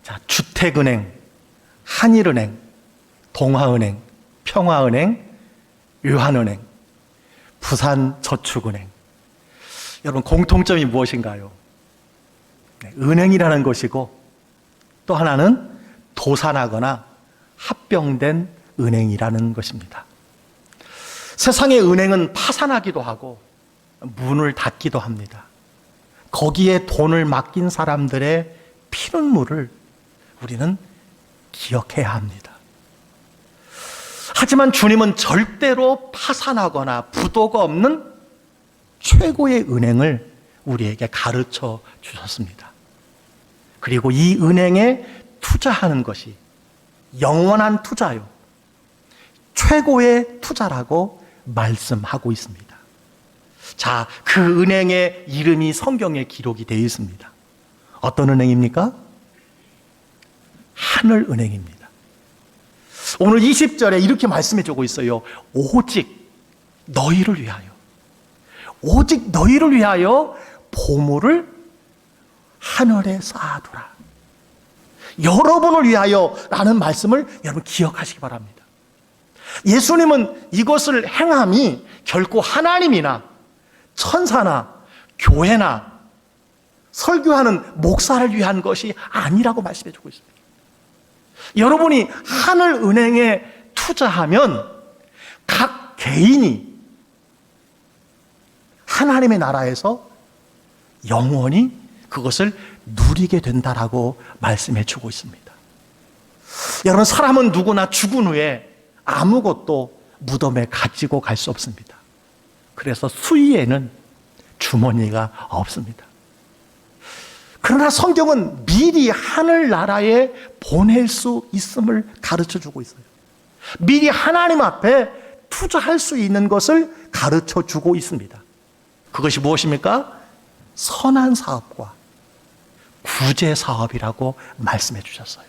자, 주택은행, 한일은행, 동아은행, 평화은행, 유한은행, 부산저축은행. 여러분, 공통점이 무엇인가요? 네, 은행이라는 것이고 또 하나는 도산하거나 합병된 은행이라는 것입니다. 세상의 은행은 파산하기도 하고 문을 닫기도 합니다. 거기에 돈을 맡긴 사람들의 피눈물을 우리는 기억해야 합니다. 하지만 주님은 절대로 파산하거나 부도가 없는 최고의 은행을 우리에게 가르쳐 주셨습니다. 그리고 이 은행에 투자하는 것이 영원한 투자요, 최고의 투자라고 말씀하고 있습니다. 자, 그 은행의 이름이 성경에 기록이 되어 있습니다. 어떤 은행입니까? 하늘은행입니다. 오늘 20절에 이렇게 말씀해 주고 있어요. 오직 너희를 위하여, 오직 너희를 위하여 보물을 하늘에 쌓아두라. 여러분을 위하여 라는 말씀을 여러분 기억하시기 바랍니다. 예수님은 이것을 행함이 결코 하나님이나 천사나 교회나 설교하는 목사를 위한 것이 아니라고 말씀해 주고 있습니다. 여러분이 하늘은행에 투자하면 각 개인이 하나님의 나라에서 영원히 그것을 누리게 된다라고 말씀해 주고 있습니다. 여러분, 사람은 누구나 죽은 후에 아무것도 무덤에 가지고 갈 수 없습니다. 그래서 수의에는 주머니가 없습니다. 그러나 성경은 미리 하늘나라에 보낼 수 있음을 가르쳐 주고 있어요. 미리 하나님 앞에 투자할 수 있는 것을 가르쳐 주고 있습니다. 그것이 무엇입니까? 선한 사업과 구제 사업이라고 말씀해 주셨어요.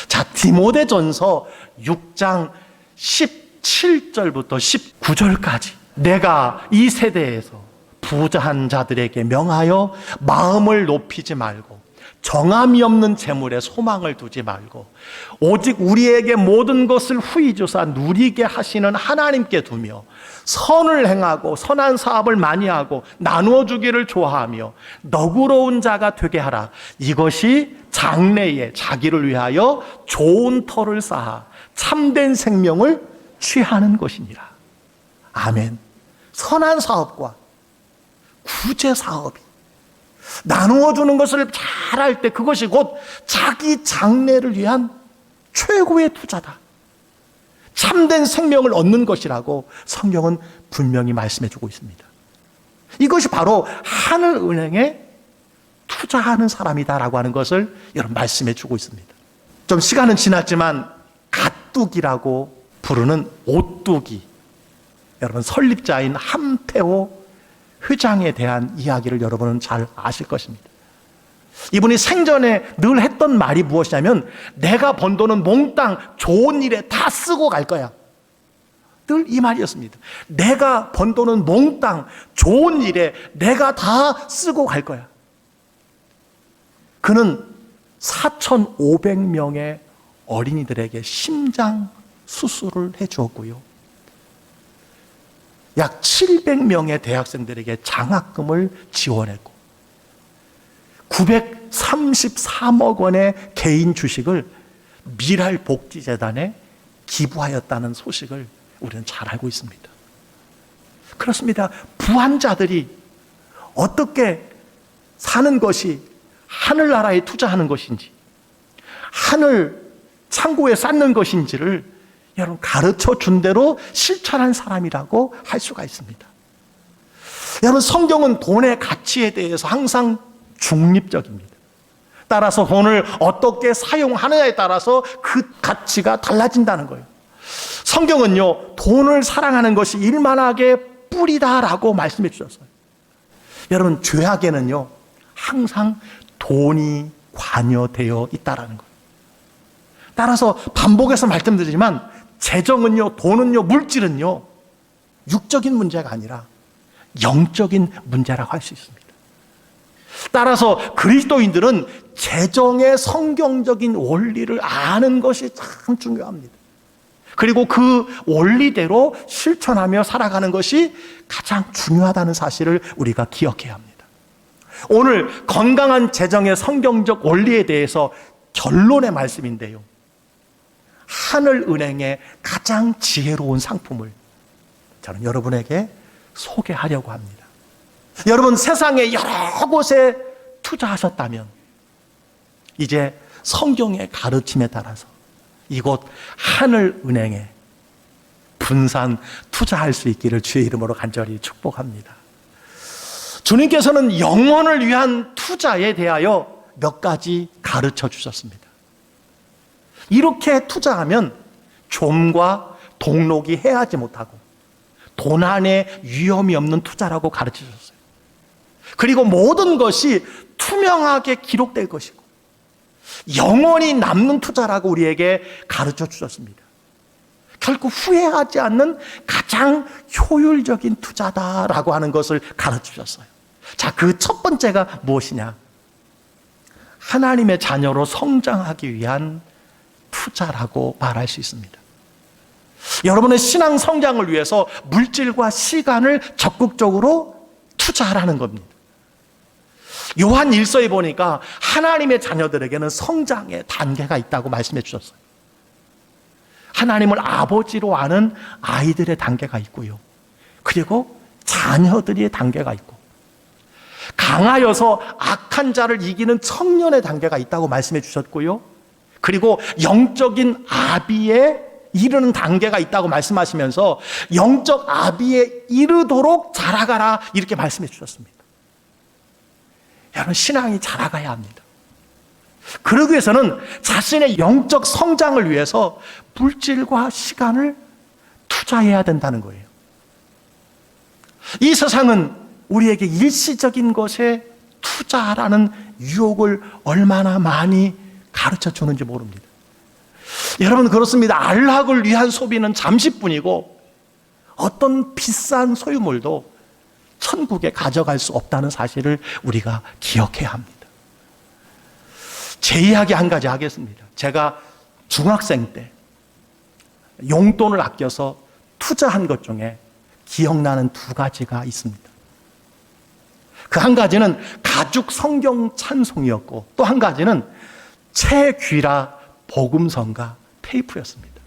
자, 디모데전서 6장 17절부터 19절까지 내가 이 세대에서 부자한 자들에게 명하여 마음을 높이지 말고 정함이 없는 재물에 소망을 두지 말고 오직 우리에게 모든 것을 후히 주사 누리게 하시는 하나님께 두며 선을 행하고 선한 사업을 많이 하고 나누어 주기를 좋아하며 너그러운 자가 되게 하라. 이것이 장래에 자기를 위하여 좋은 터를 쌓아 참된 생명을 취하는 것이니라. 아멘. 선한 사업과 구제 사업이 나누어 주는 것을 잘할 때 그것이 곧 자기 장래를 위한 최고의 투자다. 참된 생명을 얻는 것이라고 성경은 분명히 말씀해 주고 있습니다. 이것이 바로 하늘은행에 투자하는 사람이다라고 하는 것을 여러분 말씀해 주고 있습니다. 좀 시간은 지났지만 가뚜기라고 부르는 오뚜기, 여러분 설립자인 함태호 회장에 대한 이야기를 여러분은 잘 아실 것입니다. 이분이 생전에 늘 했던 말이 무엇이냐면 내가 번 돈은 몽땅 좋은 일에 다 쓰고 갈 거야. 늘 이 말이었습니다. 내가 번 돈은 몽땅 좋은 일에 내가 다 쓰고 갈 거야. 그는 4,500명의 어린이들에게 심장 수술을 해 주었고요. 약 700명의 대학생들에게 장학금을 지원했고 933억 원의 개인 주식을 미랄복지재단에 기부하였다는 소식을 우리는 잘 알고 있습니다. 그렇습니다. 부한자들이 어떻게 사는 것이 하늘나라에 투자하는 것인지 하늘 창고에 쌓는 것인지를 여러분 가르쳐 준 대로 실천한 사람이라고 할 수가 있습니다. 여러분, 성경은 돈의 가치에 대해서 항상 중립적입니다. 따라서 돈을 어떻게 사용하느냐에 따라서 그 가치가 달라진다는 거예요. 성경은요, 돈을 사랑하는 것이 일만하게 뿌리다라고 말씀해 주셨어요. 여러분, 죄악에는요 항상 돈이 관여되어 있다라는 거예요. 따라서 반복해서 말씀드리지만 재정은요, 돈은요, 물질은요 육적인 문제가 아니라 영적인 문제라고 할 수 있습니다. 따라서 그리스도인들은 재정의 성경적인 원리를 아는 것이 참 중요합니다. 그리고 그 원리대로 실천하며 살아가는 것이 가장 중요하다는 사실을 우리가 기억해야 합니다. 오늘 건강한 재정의 성경적 원리에 대해서 결론의 말씀인데요. 하늘은행의 가장 지혜로운 상품을 저는 여러분에게 소개하려고 합니다. 여러분, 세상의 여러 곳에 투자하셨다면 이제 성경의 가르침에 따라서 이곳 하늘은행에 분산 투자할 수 있기를 주의 이름으로 간절히 축복합니다. 주님께서는 영혼을 위한 투자에 대하여 몇 가지 가르쳐 주셨습니다. 이렇게 투자하면 좀과 동록이 해하지 못하고 도난의 위험이 없는 투자라고 가르쳐 주셨어요. 그리고 모든 것이 투명하게 기록될 것이고 영원히 남는 투자라고 우리에게 가르쳐 주셨습니다. 결코 후회하지 않는 가장 효율적인 투자다라고 하는 것을 가르쳐 주셨어요. 자, 그 첫 번째가 무엇이냐? 하나님의 자녀로 성장하기 위한 투자라고 말할 수 있습니다. 여러분의 신앙 성장을 위해서 물질과 시간을 적극적으로 투자하라는 겁니다. 요한 1서에 보니까 하나님의 자녀들에게는 성장의 단계가 있다고 말씀해 주셨어요. 하나님을 아버지로 아는 아이들의 단계가 있고요. 그리고 자녀들의 단계가 있고, 강하여서 악한 자를 이기는 청년의 단계가 있다고 말씀해 주셨고요. 그리고 영적인 아비에 이르는 단계가 있다고 말씀하시면서 영적 아비에 이르도록 자라가라 이렇게 말씀해 주셨습니다. 여러분, 신앙이 자라가야 합니다. 그러기 위해서는 자신의 영적 성장을 위해서 물질과 시간을 투자해야 된다는 거예요. 이 세상은 우리에게 일시적인 것에 투자라는 유혹을 얼마나 많이 가르쳐 주는지 모릅니다. 여러분, 그렇습니다. 안락을 위한 소비는 잠시뿐이고 어떤 비싼 소유물도 천국에 가져갈 수 없다는 사실을 우리가 기억해야 합니다. 제 이야기 한 가지 하겠습니다. 제가 중학생 때 용돈을 아껴서 투자한 것 중에 기억나는 두 가지가 있습니다. 그 한 가지는 가죽 성경 찬송이었고, 또 한 가지는 채귀라 복음성가 테이프였습니다.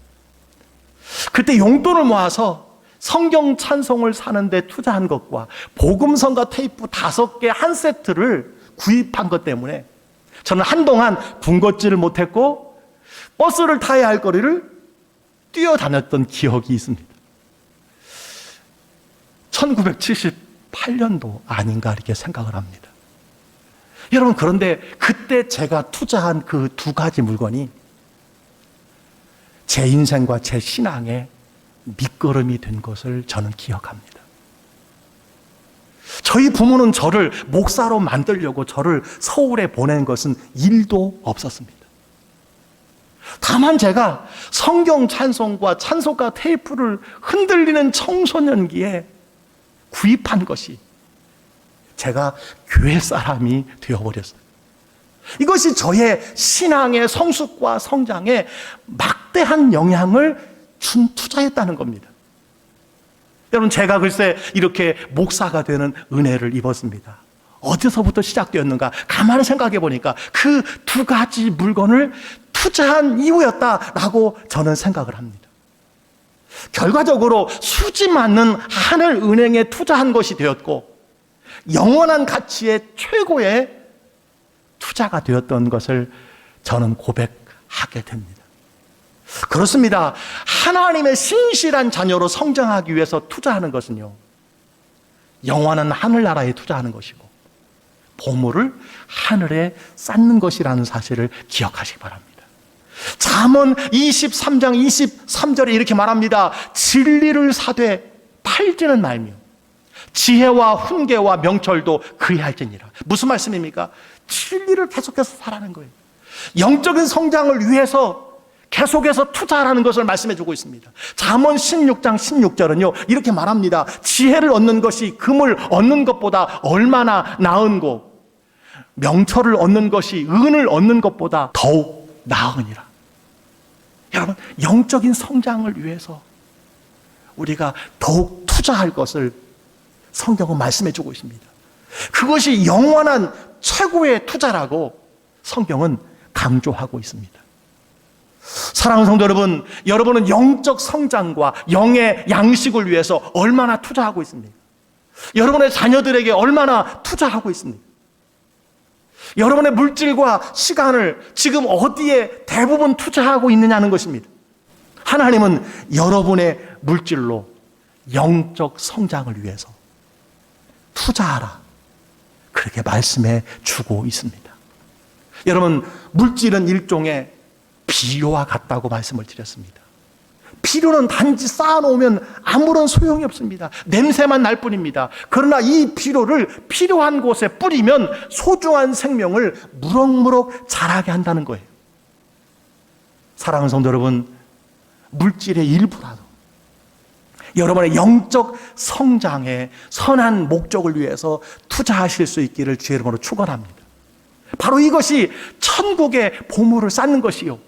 그때 용돈을 모아서 성경 찬송을 사는데 투자한 것과 복음성가 테이프 5개 한 세트를 구입한 것 때문에 저는 한동안 군것질을 못했고 버스를 타야 할 거리를 뛰어다녔던 기억이 있습니다. 1978년도 아닌가 이렇게 생각을 합니다. 여러분, 그런데 그때 제가 투자한 그 두 가지 물건이 제 인생과 제 신앙의 밑거름이 된 것을 저는 기억합니다. 저희 부모는 저를 목사로 만들려고 저를 서울에 보낸 것은 1도 없었습니다. 다만 제가 성경 찬송과 찬송가 테이프를 흔들리는 청소년기에 구입한 것이 제가 교회 사람이 되어버렸어요. 이것이 저의 신앙의 성숙과 성장에 막대한 영향을 준 투자였다는 겁니다. 여러분, 제가 글쎄 이렇게 목사가 되는 은혜를 입었습니다. 어디서부터 시작되었는가 가만히 생각해 보니까 그 두 가지 물건을 투자한 이유였다라고 저는 생각을 합니다. 결과적으로 수지 않는 하늘은행에 투자한 것이 되었고 영원한 가치의 최고의 투자가 되었던 것을 저는 고백하게 됩니다. 그렇습니다. 하나님의 신실한 자녀로 성장하기 위해서 투자하는 것은요, 영원한 하늘나라에 투자하는 것이고 보물을 하늘에 쌓는 것이라는 사실을 기억하시기 바랍니다. 잠언 23장 23절에 이렇게 말합니다. 진리를 사되 팔지는 말며 지혜와 훈계와 명철도 그리할지니라. 무슨 말씀입니까? 진리를 계속해서 살아가는 거예요. 영적인 성장을 위해서 계속해서 투자하라는 것을 말씀해 주고 있습니다. 잠언 16장 16절은요 이렇게 말합니다. 지혜를 얻는 것이 금을 얻는 것보다 얼마나 나은고 명철을 얻는 것이 은을 얻는 것보다 더욱 나으니라. 여러분, 영적인 성장을 위해서 우리가 더욱 투자할 것을 성경은 말씀해 주고 있습니다. 그것이 영원한 최고의 투자라고 성경은 강조하고 있습니다. 사랑하는 성도 여러분, 여러분은 영적 성장과 영의 양식을 위해서 얼마나 투자하고 있습니까? 여러분의 자녀들에게 얼마나 투자하고 있습니까? 여러분의 물질과 시간을 지금 어디에 대부분 투자하고 있느냐는 것입니다. 하나님은 여러분의 물질로 영적 성장을 위해서 투자하라, 그렇게 말씀해 주고 있습니다. 여러분, 물질은 일종의 비료와 같다고 말씀을 드렸습니다. 비료는 단지 쌓아놓으면 아무런 소용이 없습니다. 냄새만 날 뿐입니다. 그러나 이 비료를 필요한 곳에 뿌리면 소중한 생명을 무럭무럭 자라게 한다는 거예요. 사랑하는 성도 여러분, 물질의 일부라도 여러분의 영적 성장에 선한 목적을 위해서 투자하실 수 있기를 주의 이름으로 축원합니다. 바로 이것이 천국의 보물을 쌓는 것이요,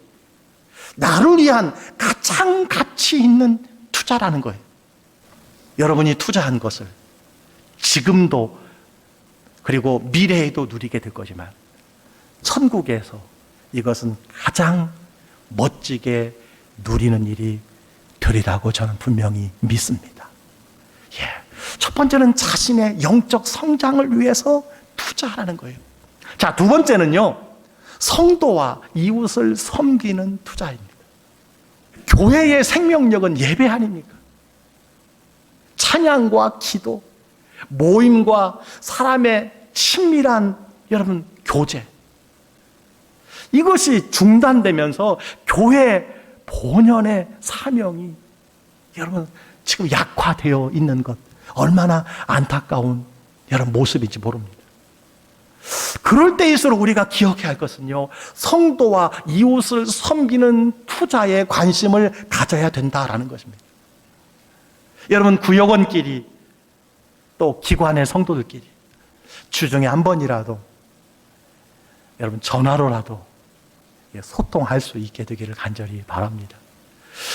나를 위한 가장 가치 있는 투자라는 거예요. 여러분이 투자한 것을 지금도 그리고 미래에도 누리게 될 거지만 천국에서 이것은 가장 멋지게 누리는 일이 되리라고 저는 분명히 믿습니다. 첫 번째는 자신의 영적 성장을 위해서 투자하라는 거예요. 자, 두 번째는요, 성도와 이웃을 섬기는 투자입니다. 교회의 생명력은 예배 아닙니까? 찬양과 기도, 모임과 사람의 친밀한 여러분 교제, 이것이 중단되면서 교회 본연의 사명이 여러분 지금 약화되어 있는 것, 얼마나 안타까운 여러분 모습인지 모릅니다. 그럴 때일수록 우리가 기억해야 할 것은요, 성도와 이웃을 섬기는 투자에 관심을 가져야 된다라는 것입니다. 여러분, 구역원끼리 또 기관의 성도들끼리 주중에 한 번이라도 여러분 전화로라도 소통할 수 있게 되기를 간절히 바랍니다.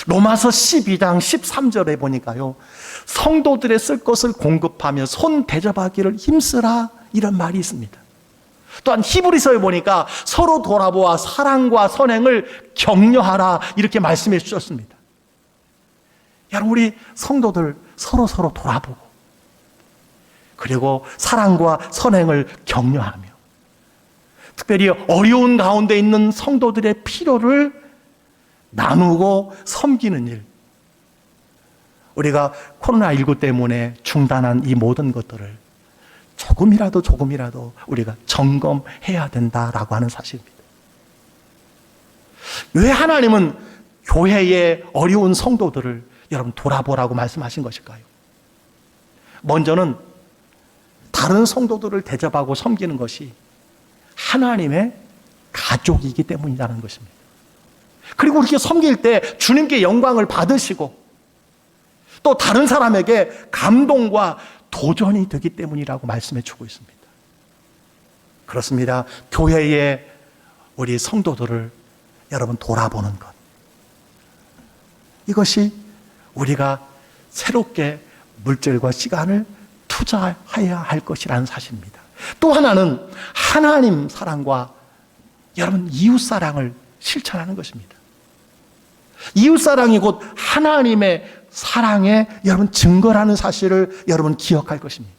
로마서 12장 13절에 보니까요, 성도들의 쓸 것을 공급하며 손 대접하기를 힘쓰라, 이런 말이 있습니다. 또한 히브리서에 보니까 서로 돌아보아 사랑과 선행을 격려하라, 이렇게 말씀해 주셨습니다. 여러분, 우리 성도들 서로 돌아보고 그리고 사랑과 선행을 격려하며 특별히 어려운 가운데 있는 성도들의 필요를 나누고 섬기는 일, 우리가 코로나19 때문에 중단한 이 모든 것들을 조금이라도 우리가 점검해야 된다라고 하는 사실입니다. 왜 하나님은 교회의 어려운 성도들을 여러분 돌아보라고 말씀하신 것일까요? 먼저는 다른 성도들을 대접하고 섬기는 것이 하나님의 가족이기 때문이라는 것입니다. 그리고 그렇게 섬길 때 주님께 영광을 받으시고 또 다른 사람에게 감동과 도전이 되기 때문이라고 말씀해 주고 있습니다. 그렇습니다. 교회의 우리 성도들을 여러분 돌아보는 것, 이것이 우리가 새롭게 물질과 시간을 투자해야 할 것이라는 사실입니다. 또 하나는 하나님 사랑과 여러분 이웃 사랑을 실천하는 것입니다. 이웃 사랑이 곧 하나님의 사랑의 여러분 증거라는 사실을 여러분 기억할 것입니다.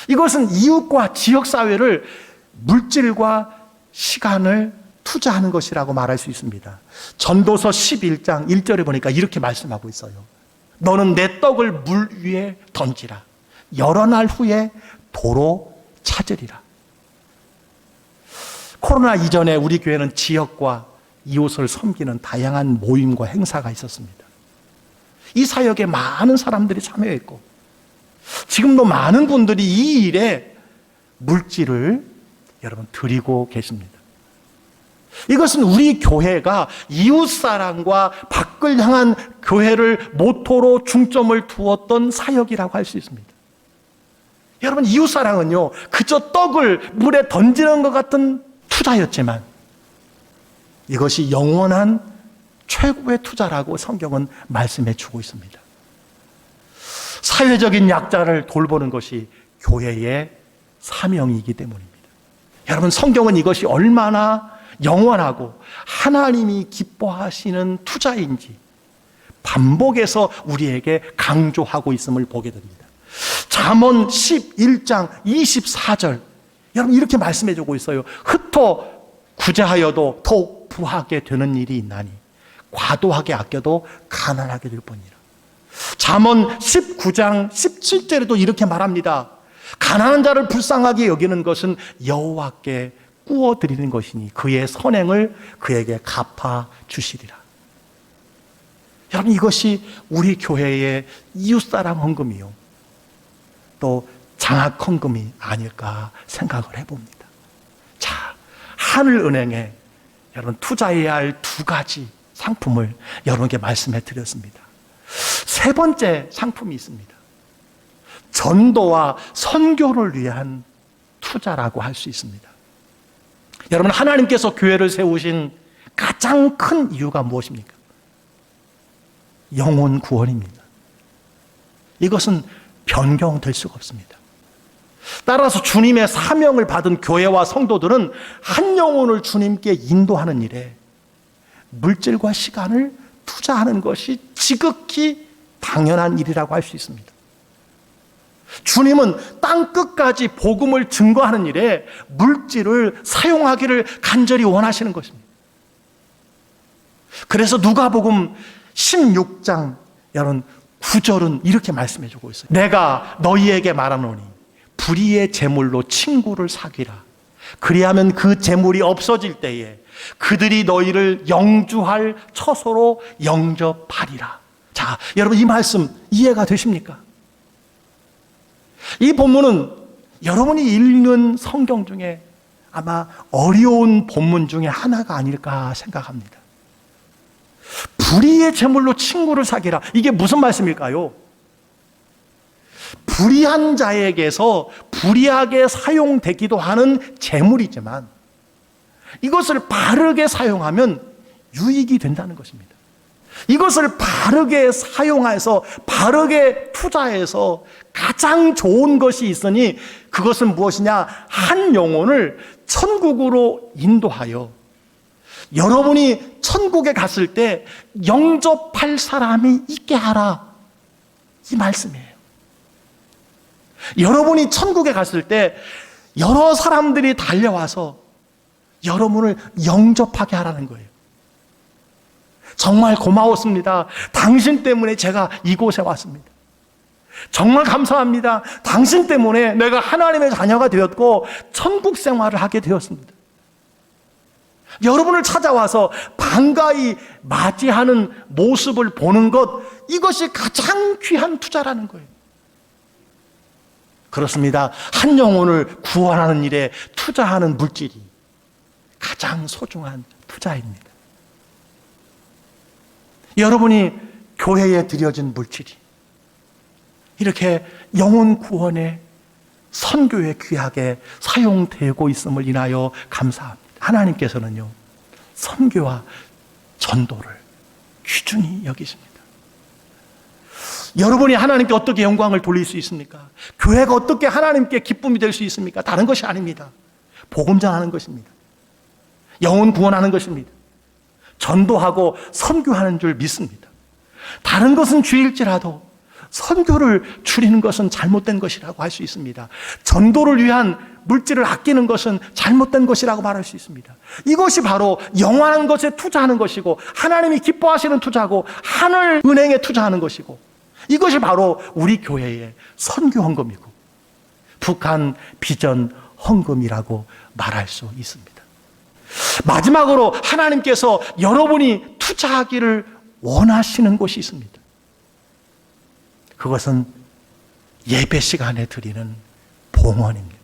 이것은 이웃과 지역사회를 물질과 시간을 투자하는 것이라고 말할 수 있습니다. 전도서 11장 1절에 보니까 이렇게 말씀하고 있어요. 너는 내 떡을 물 위에 던지라. 여러 날 후에 도로 찾으리라. 코로나 이전에 우리 교회는 지역과 이웃을 섬기는 다양한 모임과 행사가 있었습니다. 이 사역에 많은 사람들이 참여했고 지금도 많은 분들이 이 일에 물질을 여러분 드리고 계십니다. 이것은 우리 교회가 이웃사랑과 밖을 향한 교회를 모토로 중점을 두었던 사역이라고 할 수 있습니다. 여러분, 이웃사랑은요, 그저 떡을 물에 던지는 것 같은 투자였지만 이것이 영원한 최고의 투자라고 성경은 말씀해 주고 있습니다. 사회적인 약자를 돌보는 것이 교회의 사명이기 때문입니다. 여러분, 성경은 이것이 얼마나 영원하고 하나님이 기뻐하시는 투자인지 반복해서 우리에게 강조하고 있음을 보게 됩니다. 잠언 11장 24절, 여러분 이렇게 말씀해 주고 있어요. 흩어 구제하여도 더욱 부하게 되는 일이 있나니 과도하게 아껴도 가난하게 될 뿐이라. 잠언 19장 17절에도 이렇게 말합니다. 가난한 자를 불쌍하게 여기는 것은 여호와께 꾸어드리는 것이니 그의 선행을 그에게 갚아 주시리라. 여러분, 이것이 우리 교회의 이웃사랑 헌금이요, 또 장학 헌금이 아닐까 생각을 해봅니다. 자, 하늘은행에 여러분 투자해야 할 두 가지 상품을 여러분께 말씀해 드렸습니다. 세 번째 상품이 있습니다. 전도와 선교를 위한 투자라고 할 수 있습니다. 여러분, 하나님께서 교회를 세우신 가장 큰 이유가 무엇입니까? 영혼 구원입니다. 이것은 변경될 수가 없습니다. 따라서 주님의 사명을 받은 교회와 성도들은 한 영혼을 주님께 인도하는 일에 물질과 시간을 투자하는 것이 지극히 당연한 일이라고 할 수 있습니다. 주님은 땅 끝까지 복음을 증거하는 일에 물질을 사용하기를 간절히 원하시는 것입니다. 그래서 누가복음 16장 여러분 9절은 이렇게 말씀해 주고 있어요. 내가 너희에게 말하노니 불의의 재물로 친구를 사귀라. 그리하면 그 재물이 없어질 때에 그들이 너희를 영주할 처소로 영접하리라. 자, 여러분 이 말씀 이해가 되십니까? 이 본문은 여러분이 읽는 성경 중에 아마 어려운 본문 중에 하나가 아닐까 생각합니다. 불의의 재물로 친구를 사귀라. 이게 무슨 말씀일까요? 불의한 자에게서 불의하게 사용되기도 하는 재물이지만 이것을 바르게 사용하면 유익이 된다는 것입니다. 이것을 바르게 사용해서 바르게 투자해서 가장 좋은 것이 있으니 그것은 무엇이냐? 한 영혼을 천국으로 인도하여 여러분이 천국에 갔을 때 영접할 사람이 있게 하라, 이 말씀이에요. 여러분이 천국에 갔을 때 여러 사람들이 달려와서 여러분을 영접하게 하라는 거예요. 정말 고마웠습니다. 당신 때문에 제가 이곳에 왔습니다. 정말 감사합니다. 당신 때문에 내가 하나님의 자녀가 되었고 천국 생활을 하게 되었습니다. 여러분을 찾아와서 반가이 맞이하는 모습을 보는 것, 이것이 가장 귀한 투자라는 거예요. 그렇습니다. 한 영혼을 구원하는 일에 투자하는 물질이 가장 소중한 투자입니다. 여러분이 교회에 드려진 물질이 이렇게 영혼 구원에 선교에 귀하게 사용되고 있음을 인하여 감사합니다. 하나님께서는요, 선교와 전도를 귀중히 여기십니다. 여러분이 하나님께 어떻게 영광을 돌릴 수 있습니까? 교회가 어떻게 하나님께 기쁨이 될 수 있습니까? 다른 것이 아닙니다. 복음 전하는 것입니다. 영혼 구원하는 것입니다. 전도하고 선교하는 줄 믿습니다. 다른 것은 주일지라도 선교를 줄이는 것은 잘못된 것이라고 할 수 있습니다. 전도를 위한 물질을 아끼는 것은 잘못된 것이라고 말할 수 있습니다. 이것이 바로 영원한 것에 투자하는 것이고 하나님이 기뻐하시는 투자고 하늘 은행에 투자하는 것이고 이것이 바로 우리 교회의 선교 헌금이고 북한 비전 헌금이라고 말할 수 있습니다. 마지막으로 하나님께서 여러분이 투자하기를 원하시는 것이 있습니다. 그것은 예배 시간에 드리는 봉헌입니다.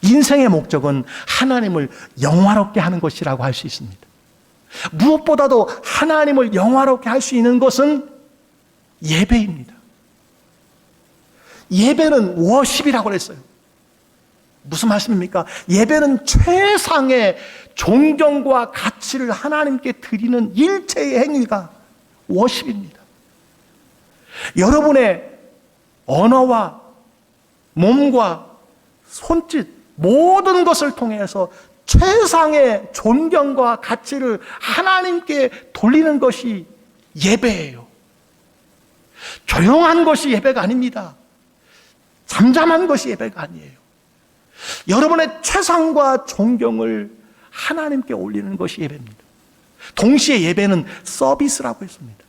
인생의 목적은 하나님을 영화롭게 하는 것이라고 할 수 있습니다. 무엇보다도 하나님을 영화롭게 할 수 있는 것은 예배입니다. 예배는 워십이라고 그랬어요. 무슨 말씀입니까? 예배는 최상의 존경과 가치를 하나님께 드리는 일체의 행위가 워십입니다. 여러분의 언어와 몸과 손짓 모든 것을 통해서 최상의 존경과 가치를 하나님께 돌리는 것이 예배예요. 조용한 것이 예배가 아닙니다. 잠잠한 것이 예배가 아니에요. 여러분의 최상과 존경을 하나님께 올리는 것이 예배입니다. 동시에 예배는 서비스라고 했습니다.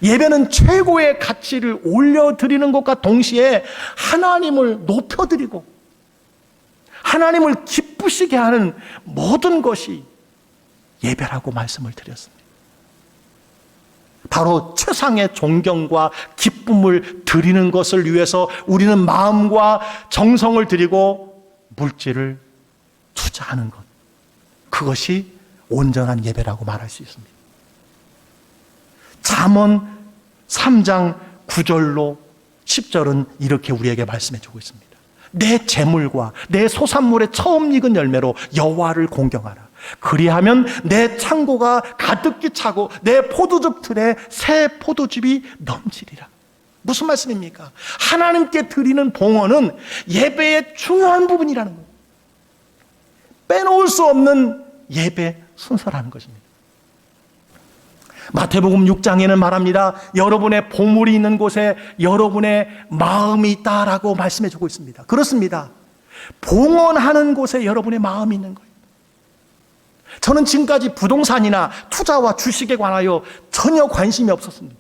예배는 최고의 가치를 올려드리는 것과 동시에 하나님을 높여드리고 하나님을 기쁘시게 하는 모든 것이 예배라고 말씀을 드렸습니다. 바로 최상의 존경과 기쁨을 드리는 것을 위해서 우리는 마음과 정성을 드리고 물질을 투자하는 것, 그것이 온전한 예배라고 말할 수 있습니다. 잠언 3장 9절로 10절은 이렇게 우리에게 말씀해 주고 있습니다. 내 재물과 내 소산물의 처음 익은 열매로 여호와를 공경하라. 그리하면 내 창고가 가득히 차고 내 포도즙 틀에 새 포도즙이 넘치리라. 무슨 말씀입니까? 하나님께 드리는 봉헌은 예배의 중요한 부분이라는 거예요. 빼놓을 수 없는 예배 순서라는 것입니다. 마태복음 6장에는 말합니다. 여러분의 보물이 있는 곳에 여러분의 마음이 있다라고 말씀해 주고 있습니다. 그렇습니다. 봉헌하는 곳에 여러분의 마음이 있는 거예요. 저는 지금까지 부동산이나 투자와 주식에 관하여 전혀 관심이 없었습니다.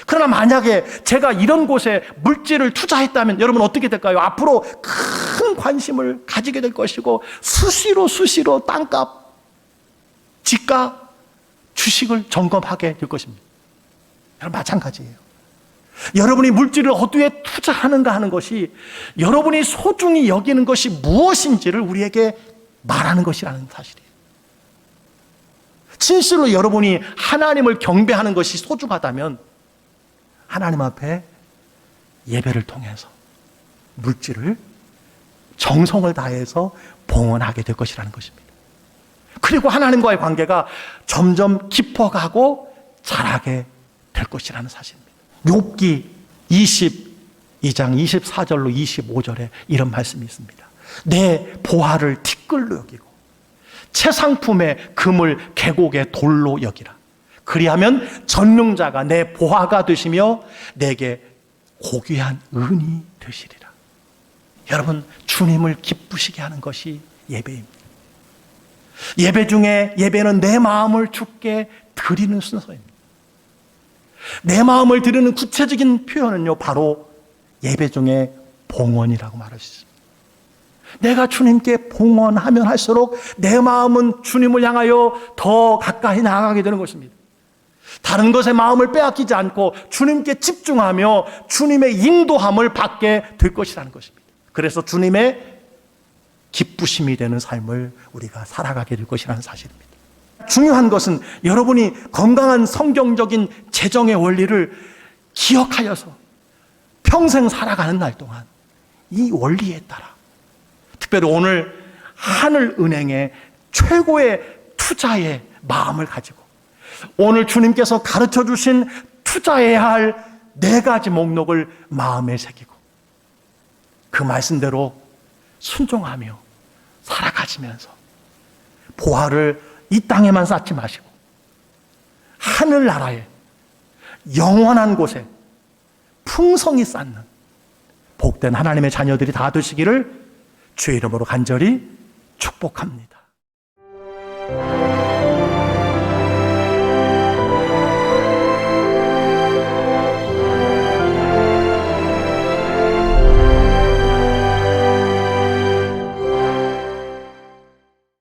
그러나 만약에 제가 이런 곳에 물질을 투자했다면 여러분 어떻게 될까요? 앞으로 큰 관심을 가지게 될 것이고 수시로 땅값, 집값, 주식을 점검하게 될 것입니다. 여러분 마찬가지예요. 여러분이 물질을 어디에 투자하는가 하는 것이 여러분이 소중히 여기는 것이 무엇인지를 우리에게 말하는 것이라는 사실이에요. 진실로 여러분이 하나님을 경배하는 것이 소중하다면 하나님 앞에 예배를 통해서 물질을 정성을 다해서 봉헌하게 될 것이라는 것입니다. 그리고 하나님과의 관계가 점점 깊어가고 자라게 될 것이라는 사실입니다. 욥기 22장 24절로 25절에 이런 말씀이 있습니다. 내 보화를 티끌로 여기고 채상품의 금을 계곡의 돌로 여기라. 그리하면 전능자가 내 보화가 되시며 내게 고귀한 은이 되시리라. 여러분, 주님을 기쁘시게 하는 것이 예배입니다. 예배 중에 예배는 내 마음을 주께 드리는 순서입니다. 내 마음을 드리는 구체적인 표현은요, 바로 예배 중에 봉헌이라고 말할 수 있습니다. 내가 주님께 봉헌하면 할수록 내 마음은 주님을 향하여 더 가까이 나아가게 되는 것입니다. 다른 것에 마음을 빼앗기지 않고 주님께 집중하며 주님의 인도함을 받게 될 것이라는 것입니다. 그래서 주님의 기쁘심이 되는 삶을 우리가 살아가게 될 것이라는 사실입니다. 중요한 것은 여러분이 건강한 성경적인 재정의 원리를 기억하여서 평생 살아가는 날 동안 이 원리에 따라 특별히 오늘 하늘은행의 최고의 투자의 마음을 가지고 오늘 주님께서 가르쳐 주신 투자해야 할 4가지 목록을 마음에 새기고 그 말씀대로 순종하며 살아가시면서 보화를 이 땅에만 쌓지 마시고 하늘나라에 영원한 곳에 풍성히 쌓는 복된 하나님의 자녀들이 다 되시기를 주의 이름으로 간절히 축복합니다.